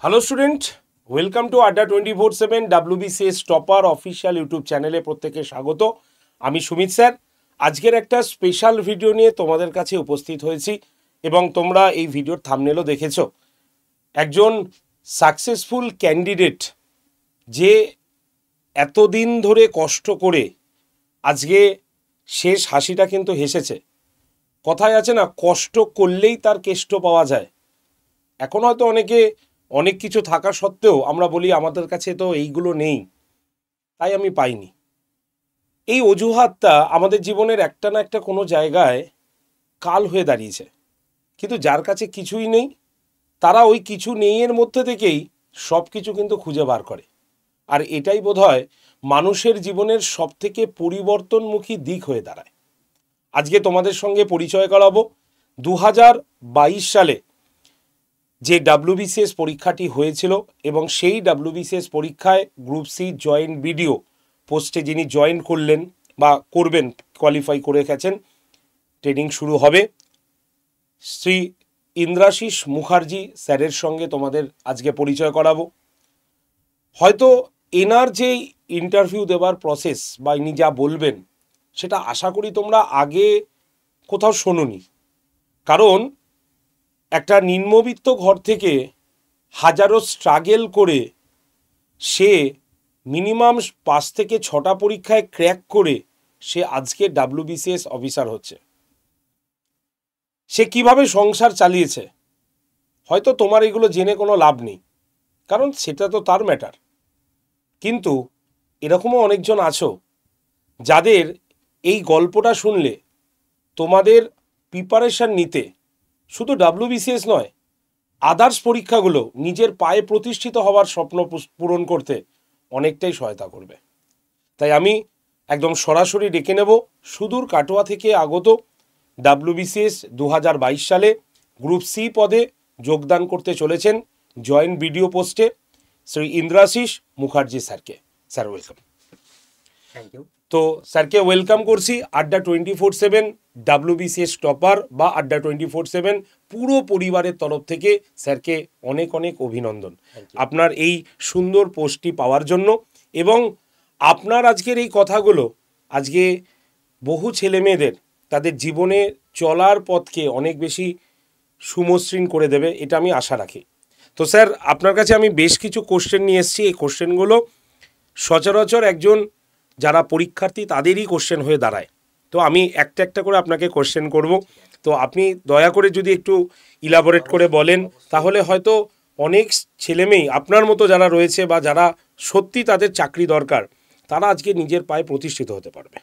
Hello student, welcome to আড্ডা 24/7 WBCS topper official YouTube চ্যানেলে প্রত্যেকে স্বাগত। আমি সুমিত স্যার। আজকের একটা স্পেশাল ভিডিও নিয়ে তোমাদের কাছে উপস্থিত হয়েছি এবং তোমরা এই ভিডিওর থাম্বনেলও দেখেছো। একজন সাকসেসফুল ক্যান্ডিডেট যে এতদিন ধরে কষ্ট করে আজকে শেষ হাসিটা কিন্তু হেসেছে। কথায় আছে না, কষ্ট করলেই তার কেষ্ট পাওয়া যায়। এখন হয়তো অনেক কিছু থাকা সত্ত্বেও আমরা বলি আমাদের কাছে তো এইগুলো নেই, তাই আমি পাইনি। এই অজুহাতটা আমাদের জীবনের একটা না একটা কোনো জায়গায় কাল হয়ে দাঁড়িয়েছে। কিন্তু যার কাছে কিছুই নেই, তারা ওই কিছু নেই এর মধ্যে থেকেই সব কিছু কিন্তু খুঁজে বার করে। আর এটাই বোধহয় মানুষের জীবনের সবথেকে পরিবর্তনমুখী দিক হয়ে দাঁড়ায়। আজকে তোমাদের সঙ্গে পরিচয় করাবো 2022 সালে যে WBCS পরীক্ষাটি হয়েছিল এবং সেই WBCS পরীক্ষায় গ্রুপ সি জয়েন্ট বিডিও পোস্টে যিনি জয়েন করলেন বা করবেন, কোয়ালিফাই করে গেছেন, ট্রেনিং শুরু হবে, শ্রী ইন্দ্রাশিস মুখার্জি স্যারের সঙ্গে তোমাদের আজকে পরিচয় করাবো। হয়তো এনার যেই ইন্টারভিউ দেওয়ার প্রসেস বা ইনি যা বলবেন সেটা আশা করি তোমরা আগে কোথাও শোনোনি। কারণ একটা নিম্নবিত্ত ঘর থেকে হাজারো স্ট্রাগেল করে সে মিনিমাম 5 থেকে 6টা পরীক্ষায় ক্র্যাক করে সে আজকে WBCS অফিসার হচ্ছে। সে কিভাবে সংসার চালিয়েছে হয়তো তোমার এগুলো জেনে কোনো লাভ নেই, কারণ সেটা তো তার ম্যাটার। কিন্তু এরকমও অনেকজন আছো যাদের এই গল্পটা শুনলে তোমাদের প্রিপারেশন নিতে শুধু WBCS নয়, আদার্স পরীক্ষাগুলো নিজের পায়ে প্রতিষ্ঠিত হওয়ার স্বপ্ন পূরণ করতে অনেকটাই সহায়তা করবে। তাই আমি একদম সরাসরি ডেকে নেব সুদূর কাটোয়া থেকে আগত WBCS 2022 সালে গ্রুপ সি পদে যোগদান করতে চলেছেন জয়েন্ট বিডিও পোস্টে শ্রী ইন্দ্রাশিস মুখার্জি স্যারকে। Sir welcome. Thank you. তো স্যারকে ওয়েলকাম করছি আড্ডা 24/7 WBCS টপার বা আড্ডা 24/7 পুরো পরিবারের তরফ থেকে স্যারকে অনেক অনেক অভিনন্দন আপনার এই সুন্দর পোস্টটি পাওয়ার জন্য। এবং আপনার আজকের এই কথাগুলো আজকে বহু ছেলে মেয়েদের তাদের জীবনে চলার পথকে অনেক বেশি সুমসৃণ করে দেবে, এটা আমি আশা রাখি। তো স্যার, আপনার কাছে আমি বেশ কিছু কোশ্চেন নিয়ে এসেছি। এই কোশ্চেনগুলো সচরাচর একজন যারা পরীক্ষার্থী তাদেরই কোশ্চেন হয়ে দাঁড়ায়। তো আমি একটা একটা করে আপনাকে কোশ্চেন করব, তো আপনি দয়া করে যদি একটু ইলাবোরেট করে বলেন তাহলে হয়তো অনেক ছেলেমেয়ে আপনার মতো যারা রয়েছে বা যারা সত্যি তাদের চাকরি দরকার তারা আজকে নিজের পায়ে প্রতিষ্ঠিত হতে পারবে।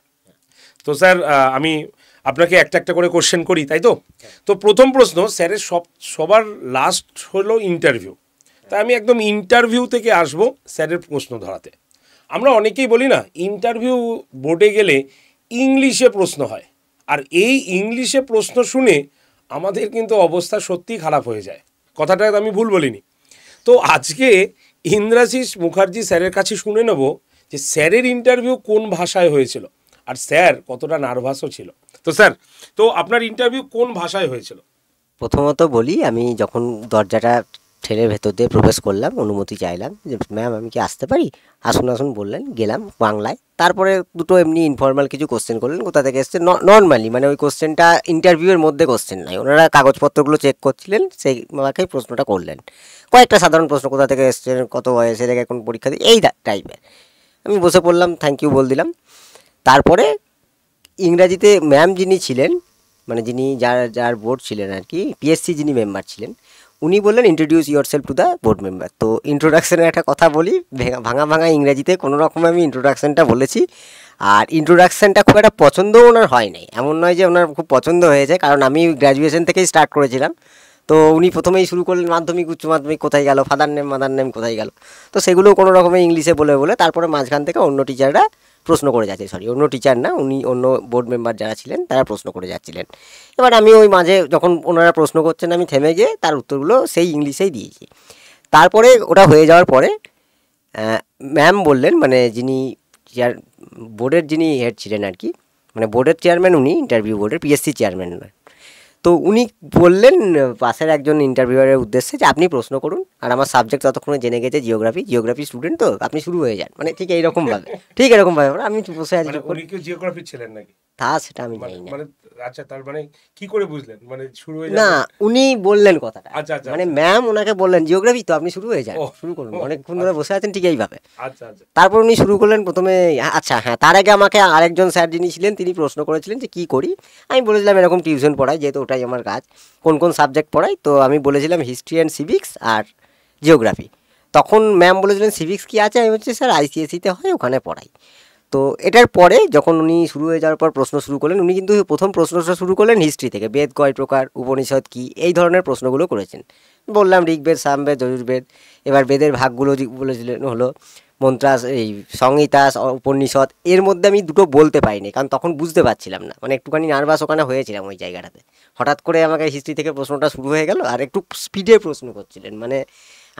তো স্যার, আমি আপনাকে একটা একটা করে কোশ্চেন করি, তাই তো? তো প্রথম প্রশ্ন, স্যারের সবার লাস্ট হলো ইন্টারভিউ, তাই আমি একদম ইন্টারভিউ থেকে আসবো স্যারের প্রশ্ন ধরাতে। আমরা অনেকেই বলি না, ইন্টারভিউ বোর্ডে গেলে ইংলিশে প্রশ্ন হয়, আর এই ইংলিশে প্রশ্ন শুনে আমাদের কিন্তু অবস্থা সত্যিই খারাপ হয়ে যায়। কথাটা আমি ভুল বলিনি তো? আজকে ইন্দ্রাশিস মুখার্জি স্যারের কাছে শুনে নেব যে স্যারের ইন্টারভিউ কোন ভাষায় হয়েছিল আর স্যার কতটা নার্ভাসও ছিল। তো স্যার, তো আপনার ইন্টারভিউ কোন ভাষায় হয়েছিল? প্রথমত বলি, আমি যখন দরজাটা ঠেলে ভেতর দিয়ে প্রবেশ করলাম, অনুমতি চাইলাম যে ম্যাম আমি কি আসতে পারি, আসুন আসুন বললেন, গেলাম বাংলায়। তারপরে দুটো এমনি ইনফর্মাল কিছু কোশ্চেন করলেন, কোথা থেকে এসছে নর্মালি, মানে ওই কোশ্চেনটা ইন্টারভিউয়ের মধ্যে কোশ্চেন নয়, ওনারা কাগজপত্রগুলো চেক করছিলেন, সেই আমাকে প্রশ্নটা করলেন। কয়েকটা সাধারণ প্রশ্ন, কোথা থেকে এসছেন, কত বয়সে থেকে কোন পরীক্ষা দিয়ে, এই টাইপের। আমি বসে পড়লাম, থ্যাংক ইউ বল দিলাম। তারপরে ইংরাজিতে ম্যাম যিনি ছিলেন, মানে যিনি যার বোর্ড ছিলেন আর কি, পিএসসি যিনি মেম্বার ছিলেন, উনি বললেন introduce your self to the board member. তো ইন্ট্রোডাকশানের একটা কথা বলি, ভাঙা ইংরাজিতে কোনো রকমে আমি ইন্ট্রোডাকশানটা বলেছি। আর ইন্ট্রোডাকশানটা খুব একটা পছন্দও ওনার হয় নাই, এমন নয় যে ওনার খুব পছন্দ হয়েছে, কারণ আমি গ্র্যাজুয়েশন থেকেই স্টার্ট করেছিলাম। তো উনি প্রথমেই শুরু করলেন মাধ্যমিক উচ্চ মাধ্যমিক কোথায় গেল, ফাদার নেম মাদার নেম কোথায় গেল, তো সেগুলো কোনো রকমে ইংলিশে বলে তারপরে মাঝখান থেকে অন্য টিচাররা প্রশ্ন করে যাচ্ছে, অন্য টিচার না, উনি অন্য বোর্ড মেম্বার যারা ছিলেন তারা প্রশ্ন করে যাচ্ছিলেন। এবার আমি ওই মাঝে যখন ওনারা প্রশ্ন করছেন আমি থেমে গিয়ে তার উত্তরগুলো সেই ইংলিশেই দিয়েছি। তারপরে ওটা হয়ে যাওয়ার পরে ম্যাম বললেন, মানে যিনি বোর্ডের যিনি হেড ছিলেন আর কি, মানে বোর্ডের চেয়ারম্যান উনি, ইন্টারভিউ বোর্ডের পিএসসি চেয়ারম্যান নয়। তো উনি বললেন পাশের একজন ইন্টারভিউয়ারের উদ্দেশ্যে যে আপনি প্রশ্ন করুন, আর আমার সাবজেক্ট ততক্ষণে জেনে গেছে জিওগ্রাফি স্টুডেন্ট, তো আপনি শুরু হয়ে যান, মানে ঠিক এইরকমভাবে, ঠিক এরকমভাবে আমি বসে আছি। মানে উনি কি জিওগ্রাফি ছিলেন নাকি? তা সেটা আমি মানে জানি না। মানে আচ্ছা, তার মানে কি করে বুঝলেন মানে শুরু হয়ে না, যাবে? উনি বললেন কথাটা, আচ্ছা আচ্ছা মানে আচ্ছা। ম্যাম ওনাকে বললেন জিওগ্রাফি, তো আপনি শুরু হয়ে যান, ও, শুরু করুন, ও, অনেকক্ষণ ধরে বসে আছেন, ঠিক এইভাবে। আচ্ছা আচ্ছা তারপর উনি শুরু করলেন প্রথমে, আচ্ছা হ্যাঁ, তার আগে আমাকে আরেকজন স্যার যিনি ছিলেন তিনি প্রশ্ন করেছিলেন যে কী করি। আমি বলেছিলাম এরকম টিউশন পড়াই, যেহেতু ওটাই আমার কাজ। কোন কোন সাবজেক্ট পড়াই, তো আমি বলেছিলাম হিস্ট্রি অ্যান্ড সিভিক্স আর জিওগ্রাফি। তখন ম্যাম বলেছিলেন সিভিক্স কি আছে, আমি বলছি স্যার আইসিএসসিতে হয়, ওখানে পড়াই। তো এটার পরে যখন উনি শুরু হয়ে যাওয়ার পর প্রশ্ন শুরু করলেন, উনি কিন্তু প্রথম প্রশ্নটা শুরু করলেন হিস্ট্রি থেকে, বেদ কয় প্রকার, উপনিষদ কী, এই ধরনের প্রশ্নগুলো করেছেন। বললাম ঋগ্বেদ, সামবেদ, যজুর্বেদ। এবার বেদের ভাগগুলো বলেছিলেন হলো মন্ত্রাস, এই সংহিতাস, উপনিষদ। এর মধ্যে আমি দুটো বলতে পারিনি, কারণ তখন বুঝতে পারছিলাম না, মানে একটুখানি নার্ভাস ওখানে হয়েছিলাম ওই জায়গাটাতে। হঠাৎ করে আমাকে হিস্ট্রি থেকে প্রশ্নটা শুরু হয়ে গেল, আর একটু স্পিডে প্রশ্ন করছিলেন, মানে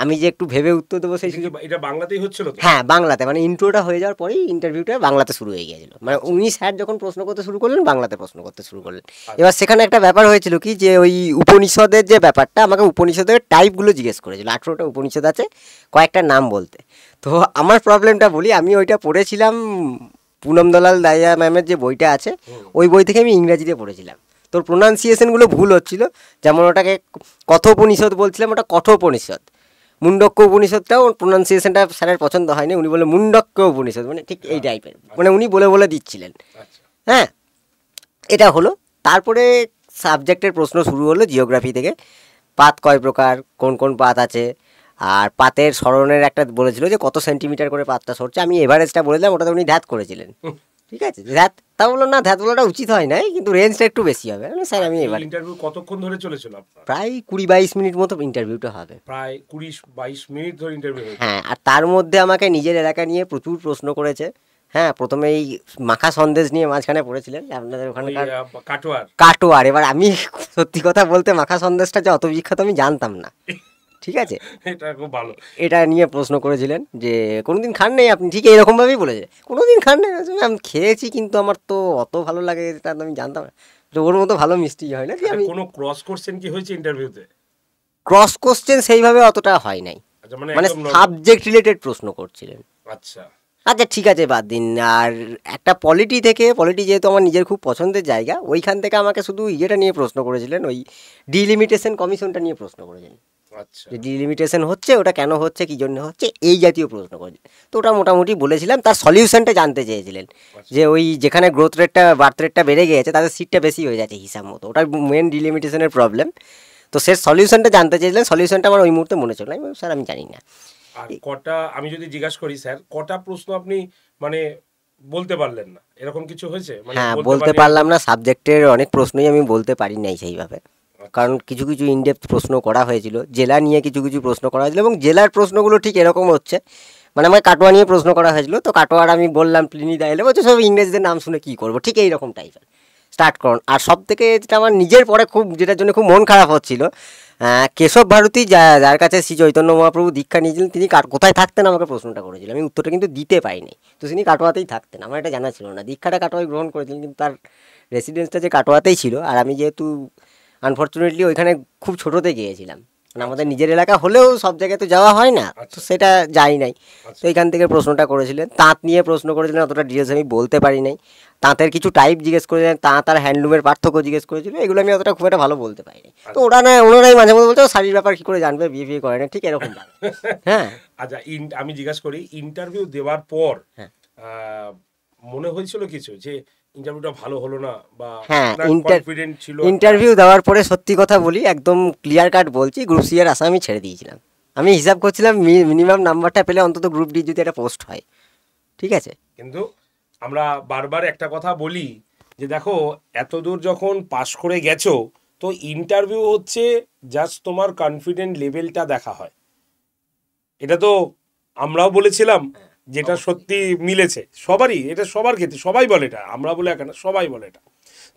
আমি যে একটু ভেবে উত্তর দেবো সেই সুযোগ। এটা বাংলাতেই হচ্ছিল তো? হ্যাঁ, বাংলাতে, মানে ইন্ট্রোটা হয়ে যাওয়ার পরেই ইন্টারভিউটা বাংলাতে শুরু হয়ে গিয়েছিল, মানে উনি স্যার যখন প্রশ্ন করতে শুরু করলেন বাংলাতে প্রশ্ন করতে শুরু করলেন। এবার সেখানে একটা ব্যাপার হয়েছিল কি, যে ওই উপনিষদের যে ব্যাপারটা, আমাকে উপনিষদের টাইপগুলো জিজ্ঞেস করেছিল। 18টা উপনিষদ আছে, কয়েকটা নাম বলতে। তো আমার প্রবলেমটা বলি, আমি ওইটা পড়েছিলাম পুনম দলাল দাইয়া ম্যামের যে বইটা আছে, ওই বই থেকে আমি ইংরাজিতে পড়েছিলাম। তোর প্রোনাউন্সিয়েশনগুলো ভুল হচ্ছিল, যেমন ওটাকে কথোপনিষদ বলছিলাম, ওটা কঠোপনিষদ। মুন্ডক্য উপনিষদটাও প্রোনাউন্সিয়েশনটা স্যারের পছন্দ হয়নি, উনি বলে মুন্ডক্য উপনিষদ, মানে ঠিক এই টাইপের, মানে উনি বলে বলে দিচ্ছিলেন। আচ্ছা হ্যাঁ, এটা হলো। তারপরে সাবজেক্টের প্রশ্ন শুরু হলো জিওগ্রাফি থেকে। পাত কয় প্রকার, কোন কোন পাত আছে, আর পাতের সরণের একটা বলেছিল যে কত সেন্টিমিটার করে পাতটা সরছে। আমি এভারেজটা বলেছিলাম, ওটাতে উনি ধ্যাত করেছিলেন। ঠিক আছে, ধ্যাত তা বললো না, ধ্যাত বলাটা উচিত হয় নাই, কিন্তু রেঞ্জটা একটু বেশি হবে। স্যার আমি এবার ইন্টারভিউ কতক্ষণ ধরে চলেছিল আপনার? প্রায় 20-22 মিনিট মতো ইন্টারভিউটা হবে। প্রায় 20-22 মিনিট ধরে ইন্টারভিউ হয়েছে? হ্যাঁ, আর তার মধ্যে আমাকে নিজের এলাকা নিয়ে প্রচুর প্রশ্ন করেছে। হ্যাঁ, প্রথমে এই মাখা সন্দেশ নিয়ে মাঝখানে পড়েছিলেন আপনাদের ওখানকার কাটোয়ার। কাটোয়ার। এবার আমি সত্যি কথা বলতে মাখা সন্দেশটা যে অত বিখ্যাত আমি জানতাম না। ঠিক আছে, এটা খুব ভালো। এটা নিয়ে প্রশ্ন করেছিলেন যে কোনোদিন খান নাই আপনি, ঠিক এরকমভাবেই বলেছে, কোনোদিন খান নাই। আমি খেয়েছি, কিন্তু আমার তো অত ভালো লাগে এটা আমি জানতাম না, তো ওর মতো ভালো মিষ্টি হয় না। আমি কোনো ক্রস কোশ্চেন কি হয়েছে ইন্টারভিউতে? ক্রস কোশ্চেন সেইভাবে অতটা হয় নাই, আচ্ছা, মানে একদম normal। সাবজেক্ট রিলেটেড প্রশ্ন করছিলেন। আচ্ছা আচ্ছা ঠিক আছে, বাদ দিন। আর একটা পলিটি যেহেতু আমার নিজের খুব পছন্দের জায়গা, ওইখান থেকে আমাকে শুধু ইয়েটা নিয়ে প্রশ্ন করেছিলেন, ওই ডিলিমিটেশন কমিশনটা নিয়ে প্রশ্ন করেছিলেন, আচ্ছা যে ডিলিমিটেশন হচ্ছে ওটা কেন হচ্ছে, কী জন্য হচ্ছে, এই জাতীয় প্রশ্ন করেছিলেন। তো ওটা মোটামুটি বলেছিলাম। তার সলিউশনটা জানতে চেয়েছিলেন, যে ওই যেখানে গ্রোথ রেটটা, বার্থ রেটটা বেড়ে গিয়েছে, তাদের সিটটা বেশি হয়ে যাচ্ছে হিসাব মতো, ওটা মেন ডিলিমিটেশনের প্রবলেম। তো সে সলিউশনটা জানতে চেয়েছিলেন, সলিউশনটা আমার ওই মুহূর্তে মনে ছিল না। স্যার আমি জানি না। আর কটা, আমি যদি জিজ্ঞাসা করি স্যার, কটা প্রশ্ন আপনি মানে বলতে পারলেন না, এরকম কিছু হয়েছে? মানে হ্যাঁ, বলতে পারলাম না, সাবজেক্টের অনেক প্রশ্নই আমি বলতে পারি নাই সেইভাবে, কারণ কিছু কিছু ইনডেপথ প্রশ্ন করা হয়েছিল, জেলা নিয়ে কিছু কিছু প্রশ্ন করা হয়েছিল, এবং জেলার প্রশ্নগুলো ঠিক এরকম হচ্ছে, মানে আমার কাটোয়া নিয়ে প্রশ্ন করা হয়েছিল। তো কাটোয়ার আমি বললাম প্লিনি দা এলে, বলছে সব ইংরেজদের নাম শুনে কী করবো, ঠিক এইরকম টাইপের স্টার্ট করুন। আর সব থেকে যেটা আমার নিজের পরে খুব, যেটার জন্য খুব মন খারাপ হচ্ছিল, কেশব ভারতী যার কাছে শ্রী চৈতন্য মহাপ্রভু দীক্ষা নিয়েছিলেন, তিনি কোথায় থাকতেন আমাকে প্রশ্নটা করেছিলেন। আমি উত্তরটা কিন্তু দিতে পারিনি। তো তিনি কাটোয়াতেই থাকতেন, আমার এটা জানা ছিল না। দীক্ষাটা কাটোয়ায় গ্রহণ করেছিলেন, কিন্তু তার রেসিডেন্সটা যে কাটোয়াতেই ছিল। আর আমি যেহেতু আনফর্চুনেটলি ওইখানে খুব ছোটোতে গিয়েছিলাম, মানে আমাদের নিজের এলাকা হলেও সব জায়গায় তো যাওয়া হয় না, তো সেটা যাই নাই। তো এইখান থেকে প্রশ্নটা করেছিলেন। তাঁত নিয়ে প্রশ্ন করেছিলেন, অতটা ডিটেলস আমি বলতে পারি নাই। তাঁতের কিছু টাইপ জিজ্ঞেস করেছিলেন, তাঁত আর হ্যান্ডলুমের পার্থক্য জিজ্ঞেস করেছিল, এগুলো আমি অতটা খুব একটা ভালো বলতে পারিনি। তো ওনারাই মাঝে মধ্যে বলতো শাড়ির ব্যাপার কী করে জানবে, বিয়ে করে না, ঠিক এরকম। হ্যাঁ আচ্ছা, আমি জিজ্ঞাসা করি, ইন্টারভিউ দেওয়ার পর হ্যাঁ মনে হয়েছিল কিছু যে ইন্টারভিউটা ভালো হলো না, বা হ্যাঁ, কনফিডেন্ট ছিল? ইন্টারভিউ দেওয়ার পরে সত্যি কথা বলি, একদম ক্লিয়ার কাট বলছি, গ্রুপ সি এর আশা আমি ছেড়ে দিয়েছিলাম। আমি হিসাব করছিলাম মিনিমাম নাম্বারটা পেলে অন্তত গ্রুপ ডি যদি একটা পোস্ট হয়, ঠিক আছে। কিন্তু আমরা বারবার একটা কথা বলি যে দেখো, এতদূর যখন পাশ করে গেছো, তো ইন্টারভিউ হচ্ছে জাস্ট তোমার কনফিডেন্ট লেভেলটা দেখা হয়। এটা তো আমরাও বলেছিলাম, যেটা সত্যি মিলেছে সবারই, এটা সবার ক্ষেত্রে সবাই বলে, এটা আমরা বলে এখানে সবাই বলে এটা।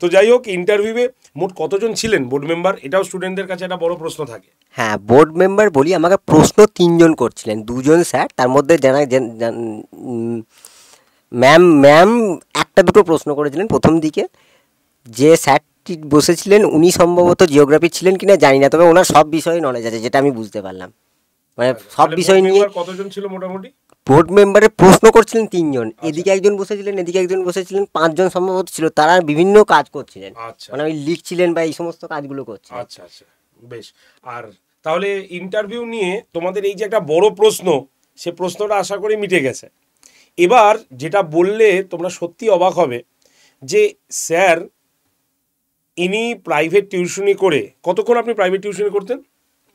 তো যাই হোক, ইন্টারভিউয়ে মোট কতজন ছিলেন বোর্ড মেম্বার? এটাও স্টুডেন্টদের কাছে একটা বড় প্রশ্ন থাকে। হ্যাঁ, বোর্ড মেম্বার বলি, আমাকে প্রশ্ন 3 জন করছিলেন, 2 জন স্যার, তার মধ্যে ম্যাম একটা দুটো প্রশ্ন করেছিলেন প্রথম দিকে। যে স্যারটি বসেছিলেন উনি সম্ভবত জিওগ্রাফি ছিলেন কিনা জানি না, তবে ওনার সব বিষয়ে নলেজ আছে যেটা আমি বুঝতে পারলাম, মানে সব তাহলে বিষয় board নিয়ে। member কতজন ছিল মোটামুটি? বোর্ড মেম্বারে প্রশ্ন করছিলেন 3 জন, এদিকে একজন বসেছিলেন, এদিকে একজন বসেছিলেন, 5 জন সম্ভবত ছিল, তারা বিভিন্ন কাজ করছিলেন, আচ্ছা মানে ওই লিখছিলেন বা এই সমস্ত কাজগুলো করছিলেন। আচ্ছা আচ্ছা, বেশ। আর তাহলে ইন্টারভিউ নিয়ে তোমাদের এই যে একটা বড় প্রশ্ন, সে প্রশ্নটা আশা করি মিটে গেছে। এবার যেটা বললে তোমরা সত্যি অবাক হবে যে স্যার ইনি প্রাইভেট টিউশনি করে, কতক্ষণ আপনি প্রাইভেট টিউশনি করতেন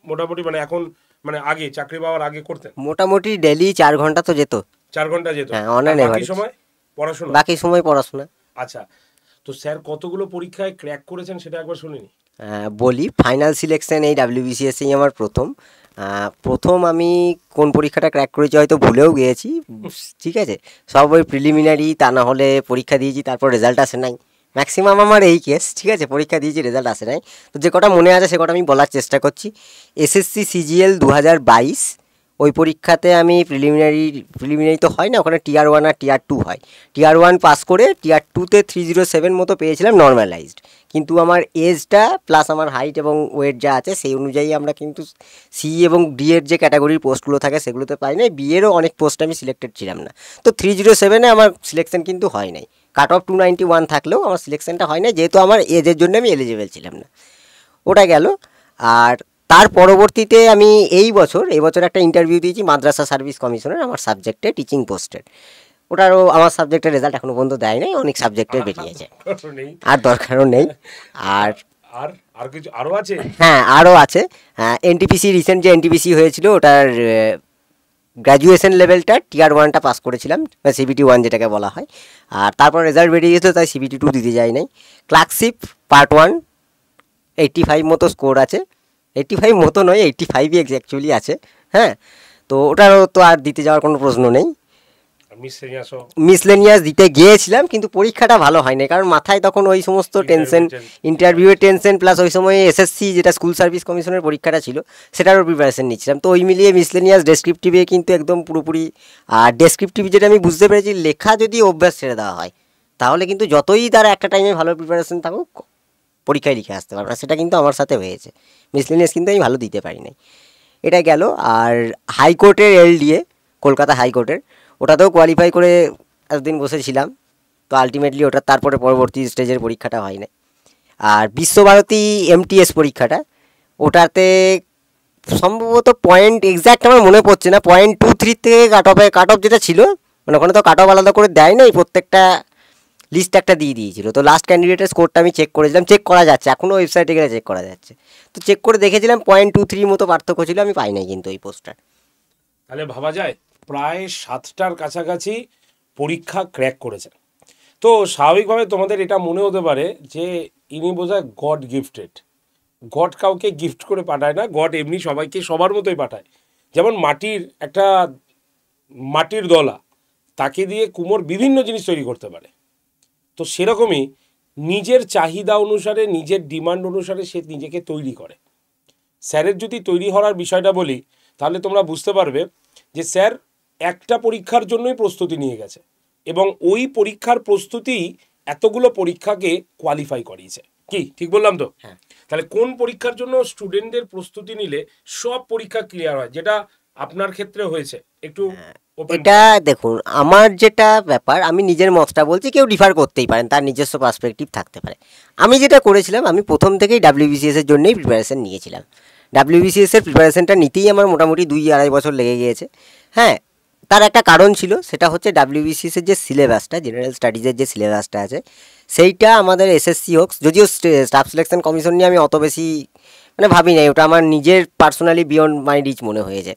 মোটামুটি, মানে এখন মানে আগে চাকরি পাওয়ার আগে করতেন? মোটামুটি ডেলি 4 ঘন্টা তো যেত। 4 ঘন্টা যেত? হ্যাঁ, আর অন অ্যান বাকি এভারেজ। সময় পড়াশোনা? বাকি সময় পড়াশোনা। আচ্ছা, তো স্যার কতগুলো পরীক্ষায় ক্র্যাক করেছেন সেটা একবার শুনিনি। বলি, ফাইনাল সিলেকশন এই ডাব্লিউবিসিএসই আমার প্রথম। প্রথম আমি কোন পরীক্ষাটা ক্র্যাক করেছি হয়তো ভুলেও গিয়েছি, ঠিক আছে। সব ওই প্রিলিমিনারি, তা না হলে পরীক্ষা দিয়েছি, তারপর রেজাল্ট আসে নাই, ম্যাক্সিমাম আমার এই কেস, ঠিক আছে। পরীক্ষা দিয়েছি, রেজাল্ট আসে নাই। তো যে কটা মনে আছে সে কটা আমি বলার চেষ্টা করছি। এসএসসি সিজিএল 2022, ওই পরীক্ষাতে আমি প্রিলিমিনারি তো হয় না, ওখানে টিয়ার 1 আর টিয়ার 2 হয়। টিয়ার 1 পাস করে টিয়ার 2তে 307 মতো পেয়েছিলাম নর্মালাইজড, কিন্তু আমার এজটা প্লাস আমার হাইট এবং ওয়েট যা আছে সেই অনুযায়ী আমরা কিন্তু সি এবং ডি এর যে ক্যাটাগরির পোস্টগুলো থাকে সেগুলোতে পাই নাই। বি এরও অনেক পোস্ট আমি সিলেক্টেড ছিলাম না, তো 307-এ আমার সিলেকশন কিন্তু হয় নাই। কাট অফ 291 থাকলেও আমার সিলেকশনটা হয় নাই, যেহেতু আমার এজের জন্য আমি এলিজিবল ছিলাম না। ওটা গেল। আর তার পরবর্তীতে আমি এই বছর একটা ইন্টারভিউ দিয়েছি মাদ্রাসা সার্ভিস কমিশনের, আমার সাবজেক্টে টিচিং পোস্টের। ওটারও আমার সাবজেক্টের রেজাল্ট এখনো পর্যন্ত দেয় নাই, অনেক সাবজেক্টের বেরিয়েছে, নেই আর দরকারও নেই। আর আর আর কিছু আরো আছে? হ্যাঁ, আরও আছে। এনটিপিসি, রিসেন্ট যে এনটিপিসি হয়েছিল ওটার গ্র্যাজুয়েশন লেভেলটা টিয়ার 1টা পাস করেছিলাম, CBT 1 যেটাকে বলা হয়। আর তারপর রেজাল্ট বেরিয়ে গেছিলো, তাই CBT 2 দিতে যাই নাই। ক্লার্কশিপ পার্ট 1 85 মতো স্কোর আছে, 85 মতো নয়, 85ই অ্যাকচুয়ালি আছে। হ্যাঁ, তো ওটারও তো আর দিতে যাওয়ার কোনো প্রশ্ন নেই। মিসলেনিয়াস দিতে গিয়েছিলাম, কিন্তু পরীক্ষাটা ভালো হয়নি, কারণ মাথায় তখন ওই সমস্ত টেনশন, ইন্টারভিউয়ের টেনশন, প্লাস ওই সময় এসএসসি যেটা স্কুল সার্ভিস কমিশনের পরীক্ষাটা ছিল সেটারও প্রিপারেশন নিচ্ছিলাম। তো ওই মিলিয়ে মিসলেনিয়াস ডেসক্রিপটিভে কিন্তু একদম পুরোপুরি, আর ডেসক্রিপটিভ যেটা আমি বুঝতে পেরেছি, লেখা যদি অভ্যাস ছেড়ে দেওয়া হয় তাহলে কিন্তু যতই তারা একটা টাইমে ভালো প্রিপারেশন থাকুক পরীক্ষায় লিখে আসতে পারবে না। সেটা কিন্তু আমার সাথে হয়েছে, মিসলেনিয়াস কিন্তু আমি ভালো দিতে পারি নাই। এটা গেল। আর হাইকোর্টের LDA, কলকাতা হাইকোর্টের, ওটাতেও কোয়ালিফাই করে এতদিন বসেছিলাম, তো আলটিমেটলি ওটা তারপরে পরবর্তী স্টেজের পরীক্ষাটা হয় না। আর বিশ্বভারতী MTS পরীক্ষাটা, ওটাতে সম্ভবত পয়েন্ট এক্স্যাক্ট আমার মনে পড়ছে না, 0.23 থেকে কাট অফ যেটা ছিল, মানে ওখানে তো কাট অফ আলাদা করে দেয় না, প্রত্যেকটা লিস্ট একটা দিয়ে দিয়েছিল। তো লাস্ট ক্যান্ডিডেটের স্কোরটা আমি চেক করেছিলাম, চেক করা যাচ্ছে এখনও, ওয়েবসাইটে গেলে চেক করা যাচ্ছে। তো চেক করে দেখেছিলাম 0.23 মতো পার্থক্য ছিল, আমি পাই নাই কিন্তু ওই পোস্টটা। তাহলে ভাবা যায় প্রায় 7টার কাছাকাছি পরীক্ষা ক্র্যাক করেছেন। তো স্বাভাবিকভাবে তোমাদের এটা মনে হতে পারে যে ইনি বোধহয় গড গিফটেড। গড কাউকে গিফট করে পাঠায় না, গড এমনি সবাইকে সবার মতোই পাঠায়। যেমন মাটির দলা, তাকে দিয়ে কুমোর বিভিন্ন জিনিস তৈরি করতে পারে। তো সেরকমই নিজের চাহিদা অনুসারে, নিজের ডিমান্ড অনুসারে সে নিজেকে তৈরি করে। স্যারের যদি তৈরি হওয়ার বিষয়টা বলি, তাহলে তোমরা বুঝতে পারবে যে স্যার একটা পরীক্ষার জন্যই প্রস্তুতি নিয়ে গেছে, এবং ওই পরীক্ষার প্রস্তুতি এতগুলো পরীক্ষাকে কোয়ালিফাই করিয়েছে। কি ঠিক বললাম তো? হ্যাঁ। তাহলে কোন পরীক্ষার জন্য স্টুডেন্টদের প্রস্তুতি নিলে সব পরীক্ষা ক্লিয়ার হয়, যেটা আপনার ক্ষেত্রে হয়েছে একটু? এটা দেখুন, আমার যেটা ব্যাপার, আমি নিজের মতটা বলছি, কেউ ডিফার করতেই পারেন, তার নিজস্ব পার্সপেক্টিভ থাকতে পারে। আমি যেটা করেছিলাম, আমি প্রথম থেকেই WBCS এর জন্যই প্রিপারেশন নিয়েছিলাম। WBCS এর প্রিপারেশনটা নিতেই আমার মোটামুটি 2-2.5 বছর লেগে গিয়েছে। হ্যাঁ, তার একটা কারণ ছিল, সেটা হচ্ছে WBCS এর যে সিলেবাসটা, জেনারেল স্টাডিজের যে সিলেবাসটা আছে, সেইটা আমাদের SSC হোক, যদিও স্টাফ সিলেকশন কমিশন নিয়ে আমি অত বেশি মানে ভাবি নাই, ওটা আমার নিজের পার্সোনালি বিয়ন্ড মাই রিচ মনে হয়েছে,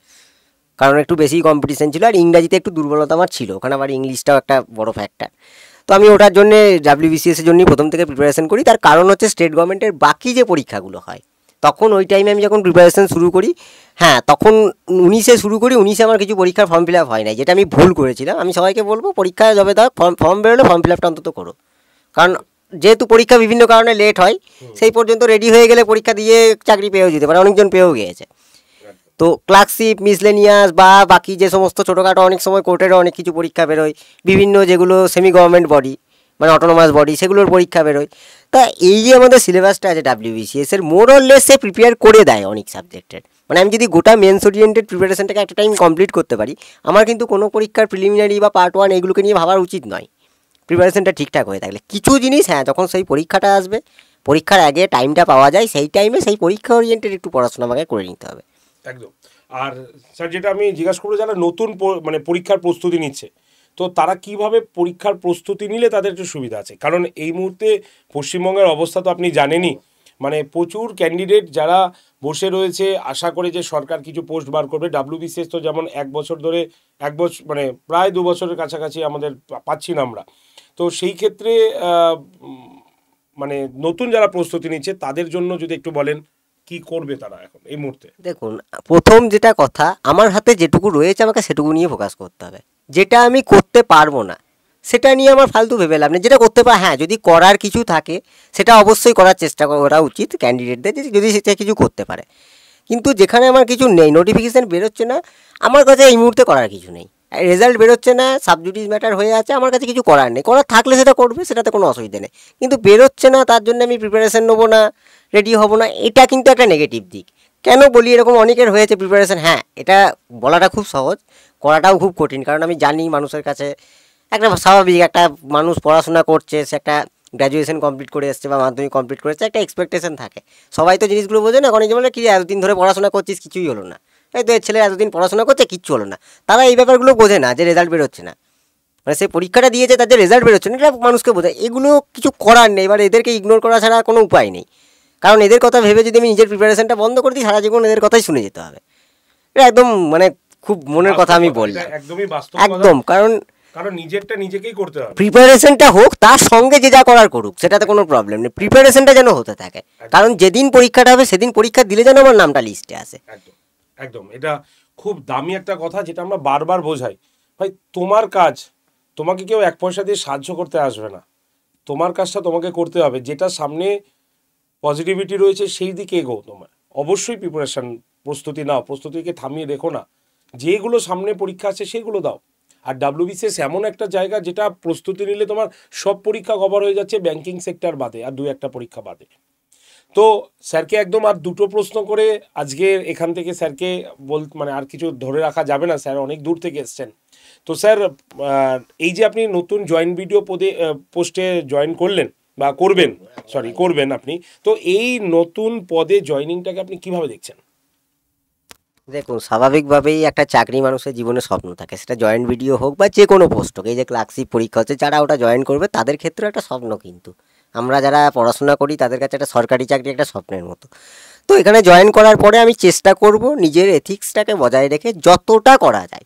কারণ একটু বেশি কম্পিটিশন ছিল। আর ইংরাজিতে একটু দুর্বলতা আমার ছিল, ওখানে আবার ইংলিশটাও একটা বড় ফ্যাক্টর। তো আমি ওটার জন্য WBCS এর জন্যই প্রথম থেকে প্রিপারেশন করি। তার কারণ হচ্ছে স্টেট গভর্নমেন্টের বাকি যে পরীক্ষাগুলো হয়, তখন ওই টাইমে আমি যখন প্রিপারেশন শুরু করি, হ্যাঁ তখন 19-এ শুরু করি, 19-এ আমার কিছু পরীক্ষার ফর্ম ফিল আপ হয় নাই, যেটা আমি ভুল করেছিলাম। আমি সবাইকে বলবো, পরীক্ষা যবে দাও ফর্ম বেরোলে ফর্ম ফিল আপটা অন্তত করো, কারণ যেহেতু পরীক্ষা বিভিন্ন কারণে লেট হয়, সেই পর্যন্ত রেডি হয়ে গেলে পরীক্ষা দিয়ে চাকরি পেয়েও যেতে পারে, অনেকজন পেয়েও গিয়েছে। তো ক্লার্কশিপ, মিসলেনিয়াস বা বাকি যে সমস্ত ছোটোখাটো, অনেক সময় কোর্টেরও অনেক কিছু পরীক্ষা বেরোয়, বিভিন্ন যেগুলো সেমি গভর্নমেন্ট বডি, মানে অটোনোমাস বডি, সেগুলোর পরীক্ষা বেরোয়। তা এই যে আমাদের সিলেবাসটা আছে WBCS এর, more or less say prepare করে দেয় অনেক সাবজেক্টের। মানে আমি যদি গোটা মেন্স ওরিয়েন্টেড প্রিপারেশনটাকে একটা টাইম কমপ্লিট করতে পারি, আমার কিন্তু কোনো পরীক্ষার প্রিলিমিনারি বা পার্ট 1 এগুলোকে নিয়ে ভাবার উচিত নয়। প্রিপারেশনটা ঠিকঠাক হয়ে থাকলে কিছু জিনিস, হ্যাঁ, যখন সেই পরীক্ষাটা আসবে, পরীক্ষার আগে টাইমটা পাওয়া যায়, সেই টাইমে সেই পরীক্ষা ওরিয়েন্টেড একটু পড়াশোনা আমাকে করে নিতে হবে। একদম। আর স্যার যেটা আমি জিজ্ঞাসা করবো, যারা নতুন মানে পরীক্ষার প্রস্তুতি নিচ্ছে, তো তারা কিভাবে পরীক্ষার প্রস্তুতি নিলে তাদের একটু সুবিধা আছে? কারণ এই মুহূর্তে পশ্চিমবঙ্গের অবস্থা তো আপনি জানেনই, মানে প্রচুর ক্যান্ডিডেট যারা বসে রয়েছে আশা করে যে সরকার কিছু পোস্ট বার করবে। WBCS তো যেমন 1 বছর ধরে, 1 বছর মানে প্রায় 2 বছরের কাছাকাছি আমাদের পাচ্ছি না আমরা। তো সেই ক্ষেত্রে মানে নতুন যারা প্রস্তুতি নিচ্ছে তাদের জন্য যদি একটু বলেন কি করবে তারা এখন এই মুহূর্তে? দেখুন, প্রথম যেটা কথা, আমার হাতে যেটুকু রয়েছে আমাকে সেটুকু নিয়ে ফোকাস করতে হবে। যেটা আমি করতে পারবো না সেটা নিয়ে আমার ফালতু ভেবে লাভ নেই। যেটা করতে পার, হ্যাঁ, যদি করার কিছু থাকে সেটা অবশ্যই করার চেষ্টা করা উচিত ক্যান্ডিডেটদের, যদি সেটা কিছু করতে পারে। কিন্তু যেখানে আমার কিছু নেই, নোটিফিকেশান বেরোচ্ছে না, আমার কাছে এই মুহূর্তে করার কিছু নেই, রেজাল্ট বেরোচ্ছে না, সাবজুডিস ম্যাটার হয়ে আছে, আমার কাছে কিছু করার নেই। করার থাকলে সেটা করবে, সেটাতে কোনো অসুবিধা নেই। কিন্তু বেরোচ্ছে না, তার জন্য আমি প্রিপারেশান নেবো না, রেডি হব না, এটা কিন্তু একটা নেগেটিভ দিক। কেন বলি, এরকম অনেকের হয়েছে প্রিপারেশান, হ্যাঁ, এটা বলাটা খুব সহজ, করাটাও খুব কঠিন। কারণ আমি জানি মানুষের কাছে একটা স্বাভাবিক, একটা মানুষ পড়াশোনা করছে, সে একটা গ্র্যাজুয়েশন কমপ্লিট করে এসছে বা মাধ্যমিক কমপ্লিট করেছে, একটা এক্সপেকটেশন থাকে। সবাই তো জিনিসগুলো বোঝে না। অনেকে বলে কি এতদিন ধরে পড়াশোনা করছিস কিছুই হলো না, এই তো এর ছেলে এতদিন পড়াশোনা করছে কিচ্ছু হলো না। তারা এই ব্যাপারগুলো বোঝে না যে রেজাল্ট বেরোচ্ছে না, মানে সে পরীক্ষাটা দিয়েছে, তাদের রেজাল্ট বেরোচ্ছে না, এটা মানুষকে বোঝায়। এগুলো কিছু করার নেই, এবার এদেরকে ইগনোর করা ছাড়া কোনো উপায় নেই। কারণ এদের কথা ভেবে যদি আমি নিজের প্রিপারেশনটা বন্ধ করে দিই, সারা জীবন এদের কথাই শুনে যেতে হবে। এটা একদম মানে খুব মনের কথা আমি বললাম, একদমই বাস্তব একদম। কারণ নিজেরটা নিজেকেই করতে হবে। প্রিপারেশনটা হোক, তার সঙ্গে যে যা করার করুক, সেটাতে কোনো প্রবলেম নেই, প্রিপারেশনটা যেন হতে থাকে। কারণ যেদিন পরীক্ষাটা হবে সেদিন পরীক্ষা দিলে যেন আমার নামটা লিস্টে আসে। একদম একদম, এটা খুব দামি একটা কথা, যেটা আমরা বারবার বোঝাই। ভাই, তোমার কাজ, তোমাকে কেউ 1 পয়সা দিয়ে সাহায্য করতে আসবে না, তোমার কাজটা তোমাকে করতে হবে। যেটা সামনে পজিটিভিটি রয়েছে সেই দিকে এগো। তোমার অবশ্যই প্রিপারেশন, প্রস্তুতি নাও, প্রস্তুতিকে থামিয়ে রেখো না। যেগুলো সামনে পরীক্ষা আছে সেগুলো দাও। আর WBCS এমন একটা জায়গা যেটা প্রস্তুতি নিলে তোমার সব পরীক্ষা কভার হয়ে যাচ্ছে, ব্যাংকিং সেক্টর বাদে আর 2-1টা পরীক্ষা বাদে। তো স্যারকে একদম আর 2টো প্রশ্ন করে আজকে এখান থেকে স্যারকে মানে আর কিছু ধরে রাখা যাবে না, স্যার অনেক দূর থেকে এসছেন। তো স্যার, এই যে আপনি নতুন জয়েন ভিডিও পোস্টে জয়েন করলেন বা করবেন আপনি, তো এই নতুন পদে জয়েনিংটাকে আপনি কিভাবে দেখছেন? দেখুন, স্বাভাবিকভাবেই একটা চাকরি মানুষের জীবনে স্বপ্ন থাকে, সেটা জয়েন্ট ভিডিও হোক বা যে কোনো পোস্ট হোক। এই যে ক্লার্কশিপ পরীক্ষা হচ্ছে, যারা ওটা জয়েন করবে তাদের ক্ষেত্রে একটা স্বপ্ন, কিন্তু আমরা যারা পড়াশোনা করি তাদের কাছে একটা সরকারি চাকরি একটা স্বপ্নের মতো। তো এখানে জয়েন করার পরে আমি চেষ্টা করব নিজের এথিক্সটাকে বজায় রেখে যতটা করা যায়।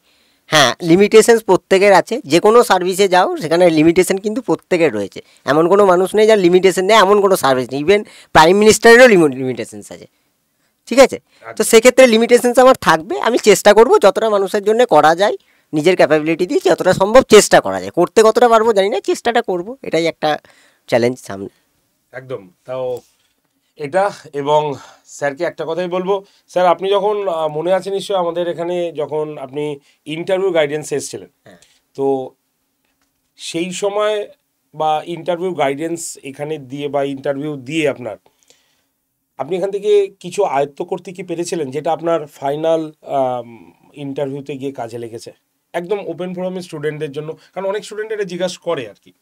হ্যাঁ, লিমিটেশনস প্রত্যেকের আছে, যে কোনো সার্ভিসে যাও সেখানে লিমিটেশন কিন্তু প্রত্যেকের রয়েছে। এমন কোনো মানুষ নেই যার লিমিটেশন নেই, এমন কোনো সার্ভিস নেই। ইভেন প্রাইম মিনিস্টারেরও লিমিটেশনস আছে, ঠিক আছে? তো সেক্ষেত্রে লিমিটেশনস আমার থাকবে। আমি চেষ্টা করব যতটা মানুষের জন্য করা যায়, নিজের ক্যাপাবিলিটি দিয়ে যতটা সম্ভব চেষ্টা করা যায়। করতে কতটা পারবো জানি না, চেষ্টাটা করব, এটাই একটা চ্যালেঞ্জ সামনে। একদম। তাও এটা, এবং স্যারকে একটা কথাই বলবো, স্যার আপনি যখন মনে আছে নিশ্চয়ই আমাদের এখানে যখন আপনি ইন্টারভিউ গাইডেন্স এসেছিলেন, তো সেই সময় বা ইন্টারভিউ গাইডেন্স এখানে দিয়ে বা ইন্টারভিউ দিয়ে আপনি এখান থেকে কিছু আয়ত্ত করতে কি পেরেছিলেন, যেটা আপনার ফাইনাল ইন্টারভিউতে গিয়ে কাজে লেগেছে? একদম ওপেন ফোরামে স্টুডেন্টদের জন্য, কারণ অনেক স্টুডেন্ট এটা জিজ্ঞাসা করে আর কি।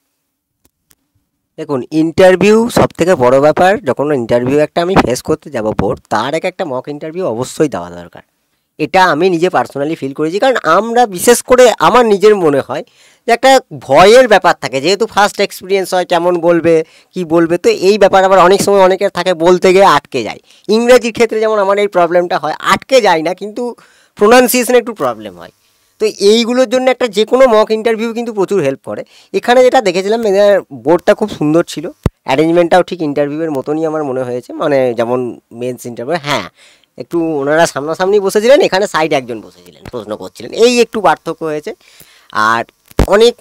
দেখুন, ইন্টারভিউ সবথেকে বড় ব্যাপার। যখন ইন্টারভিউ একটা আমি ফেস করতে যাব বোর্ড, তার একটা মক ইন্টারভিউ অবশ্যই দেওয়া দরকার। এটা আমি নিজে পার্সোনালি ফিল করেছি। কারণ আমরা বিশেষ করে আমার নিজের মনে হয় যে একটা ভয়ের ব্যাপার থাকে, যেহেতু ফার্স্ট এক্সপিরিয়েন্স হয়, কেমন বলবে কি বলবে, তো এই ব্যাপার আবার অনেক সময় অনেকের থাকে, বলতে গিয়ে আটকে যায়। ইংরেজির ক্ষেত্রে যেমন আমার এই প্রবলেমটা হয়, আটকে যায় না কিন্তু প্রোনাউন্সিয়েশনে একটু প্রবলেম হয়। তো এইগুলোর জন্য একটা যে কোনো মক ইন্টারভিউ কিন্তু প্রচুর হেল্প করে। এখানে যেটা দেখেছিলাম, বোর্ডটা খুব সুন্দর ছিল, অ্যারেঞ্জমেন্টটাও ঠিক ইন্টারভিউয়ের মতনই আমার মনে হয়েছে, মানে যেমন মেন্স ইন্টারভিউ। হ্যাঁ, একটু ওনারা সামনাসামনি বসেছিলেন, এখানে সাইডে একজন বসেছিলেন, প্রশ্ন করছিলেন, এই একটু পার্থক্য হয়েছে। আর অনেক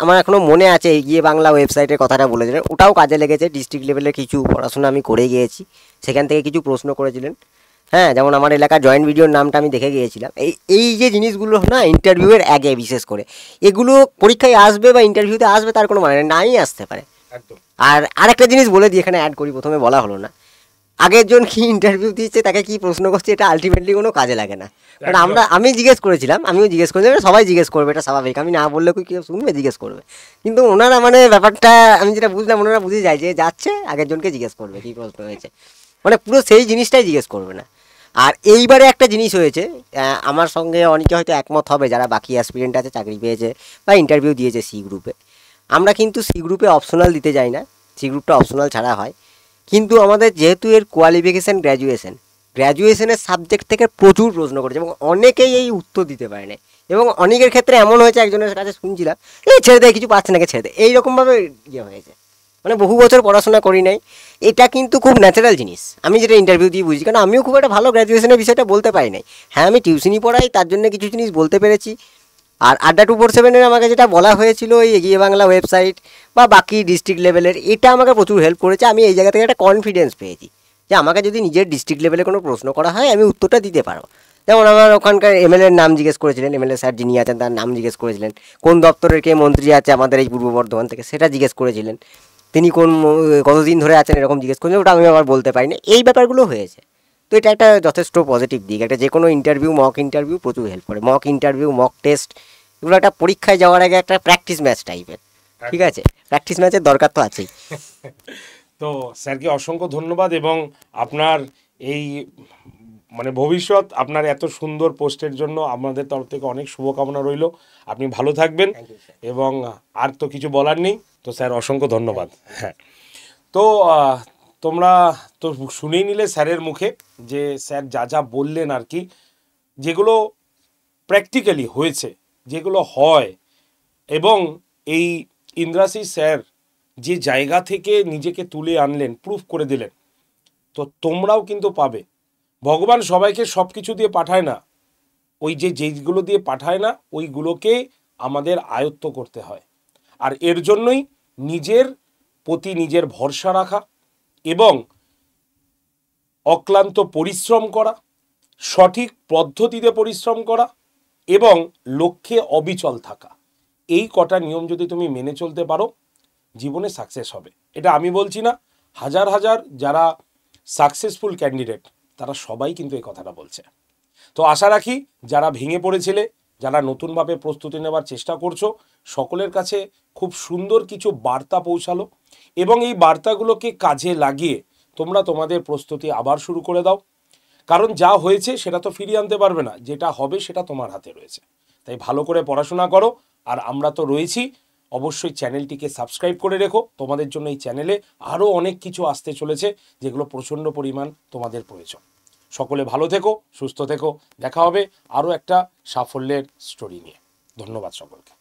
আমার এখনও মনে আছে, এগিয়ে বাংলা ওয়েবসাইটের কথাটা বলেছিলেন, ওটাও কাজে লেগেছে। ডিস্ট্রিক্ট লেভেলের কিছু পড়াশোনা আমি করে গিয়েছি, সেখান থেকে কিছু প্রশ্ন করেছিলেন। হ্যাঁ, যেমন আমার এলাকার জয়েন্ট ভিডিওর নামটা আমি দেখে গিয়েছিলাম। এই এই যে জিনিসগুলো না ইন্টারভিউয়ের আগে বিশেষ করে, এগুলো পরীক্ষায় আসবে বা ইন্টারভিউতে আসবে তার কোনো মানে নেই, নাই আসতে পারে। একদম। আর আরেকটা জিনিস বলে দিই, এখানে অ্যাড করি, প্রথমে বলা হলো না, আগের জন কি ইন্টারভিউ দিচ্ছে তাকে কি প্রশ্ন করছে এটা আলটিমেটলি কোনো কাজে লাগে না। কারণ আমি জিজ্ঞেস করেছিলাম, আমিও জিজ্ঞেস করেছিলাম, সবাই জিজ্ঞেস করবে, এটা স্বাভাবিক, আমি না বললে কেউ শুনবে, জিজ্ঞেস করবে। কিন্তু ওনারা মানে ব্যাপারটা আমি যেটা বুঝলাম, ওনারা বুঝে যায় যে যাচ্ছে আগের জনকে জিজ্ঞেস করবে কী প্রশ্ন হয়েছে, মানে পুরো সেই জিনিসটাই জিজ্ঞেস করবে না। আর এইবারে একটা জিনিস হয়েছে, আমার সঙ্গে অনেকে হয়তো একমত হবে যারা বাকি অ্যাসপিরেন্ট আছে, চাকরি পেয়েছে বা ইন্টারভিউ দিয়েছে সি গ্রুপে। আমরা কিন্তু সি গ্রুপে অপশনাল দিতে যাই না, সি গ্রুপটা অপশনাল ছাড়া হয়। কিন্তু আমাদের যেহেতু এর কোয়ালিফিকেশান গ্র্যাজুয়েশনের সাবজেক্ট থেকে প্রচুর প্রশ্ন করেছে এবং অনেকেই এই উত্তর দিতে পারে না। এবং অনেকের ক্ষেত্রে এমন হয়েছে, একজনের কাছে শুনছিলাম, এই ছেড়ে দেয়, কিছু পাচ্ছে না, ছেড়ে দেয়, এইরকমভাবে ইয়ে হয়েছে। মানে বহু বছর পড়াশোনা করি নাই, এটা কিন্তু খুব ন্যাচারাল জিনিস। আমি যেটা ইন্টারভিউ দিয়ে বুঝি, কারণ আমিও খুব একটা ভালো গ্র্যাজুয়েশনের বিষয়টা বলতে পারি নাই। হ্যাঁ, আমি টিউশনই পড়াই, তার জন্য কিছু জিনিস বলতে পেরেছি। আর আড্ডা 247-এর আমাকে যেটা বলা হয়েছিল, এই এগিয়ে বাংলা ওয়েবসাইট বা বাকি ডিস্ট্রিক্ট লেভেলের, এটা আমাকে প্রচুর হেল্প করেছে। আমি এই জায়গা থেকে একটা কনফিডেন্স পেয়েছি যে আমাকে যদি নিজের ডিস্ট্রিক্ট লেভেলে কোনো প্রশ্ন করা হয় আমি উত্তরটা দিতে পারবো। যেমন আমার ওখানকার এমএলএর নাম জিজ্ঞেস করেছিলেন, এমএলএ স্যার যিনি আছেন তার নাম জিজ্ঞেস করেছিলেন, কোন দপ্তরের কে মন্ত্রী আছে আমাদের এই পূর্ব বর্ধমান থেকে সেটা জিজ্ঞেস করেছিলেন, তিনি কতদিন ধরে আছেন এরকম জিজ্ঞেস করেছিলেন, ওটা আমি আবার বলতে পারিনি। এই ব্যাপারগুলো হয়েছে। তো এটা একটা যথেষ্ট পজিটিভ দিক। একটা যে কোনো ইন্টারভিউ, মক ইন্টারভিউ প্রচুর হেল্প করে, মক ইন্টারভিউ, মক টেস্ট, এগুলো একটা পরীক্ষায় যাওয়ার আগে একটা প্র্যাকটিস ম্যাচ টাইপের। ঠিক আছে, প্র্যাকটিস ম্যাচের দরকার তো আছেই। তো স্যারকে অসংখ্য ধন্যবাদ, এবং আপনার এই মানে ভবিষ্যৎ, আপনার এত সুন্দর পোস্টের জন্য আমাদের তরফ থেকে অনেক শুভকামনা রইল। আপনি ভালো থাকবেন, এবং আর তো কিছু বলার নেই। তো স্যার অসংখ্য ধন্যবাদ। হ্যাঁ, তো তোমরা তো শুনেই নিলে স্যারের মুখে যে স্যার যা যা বললেন আর কি, যেগুলো প্র্যাকটিক্যালি হয়েছে, যেগুলো হয়, এবং এই ইন্দ্রাশিস স্যার যে জায়গা থেকে নিজেকে তুলে আনলেন, প্রুফ করে দিলেন, তো তোমরাও কিন্তু পাবে। ভগবান সবাইকে সব কিছু দিয়ে পাঠায় না, ওই যেইগুলো দিয়ে পাঠায় না ওইগুলোকে আমাদের আয়ত্ত করতে হয়। আর এর জন্যই নিজের প্রতি নিজের ভরসা রাখা এবং অক্লান্ত পরিশ্রম করা, সঠিক পদ্ধতিতে পরিশ্রম করা এবং লক্ষ্যে অবিচল থাকা, এই কটা নিয়ম যদি তুমি মেনে চলতে পারো, জীবনে সাকসেস হবে। এটা আমি বলছি না, হাজার হাজার যারা সাকসেসফুল ক্যান্ডিডেট তারা সবাই কিন্তু এই কথাটা বলছে। তো আশা রাখি যারা ভেঙে পড়েছিলে, যারা নতুনভাবে প্রস্তুতি নেওয়ার চেষ্টা করছো, সকলের কাছে খুব সুন্দর কিছু বার্তা পৌঁছালো, এবং এই বার্তাগুলোকে কাজে লাগিয়ে তোমরা তোমাদের প্রস্তুতি আবার শুরু করে দাও। কারণ যা হয়েছে সেটা তো ফিরিয়ে আনতে পারবে না, যেটা হবে সেটা তোমার হাতে রয়েছে। তাই ভালো করে পড়াশোনা করো, আর আমরা তো রয়েছি, অবশ্যই চ্যানেলটিকে সাবস্ক্রাইব করে রেখো। তোমাদের জন্য এই চ্যানেলে আরও অনেক কিছু আসতে চলেছে, যেগুলো প্রচণ্ড পরিমাণ তোমাদের প্রয়োজন। সকলে ভালো থেকো, সুস্থ থেকো, দেখা হবে আরও একটা সাফল্যের স্টোরি নিয়ে। ধন্যবাদ সকলকে।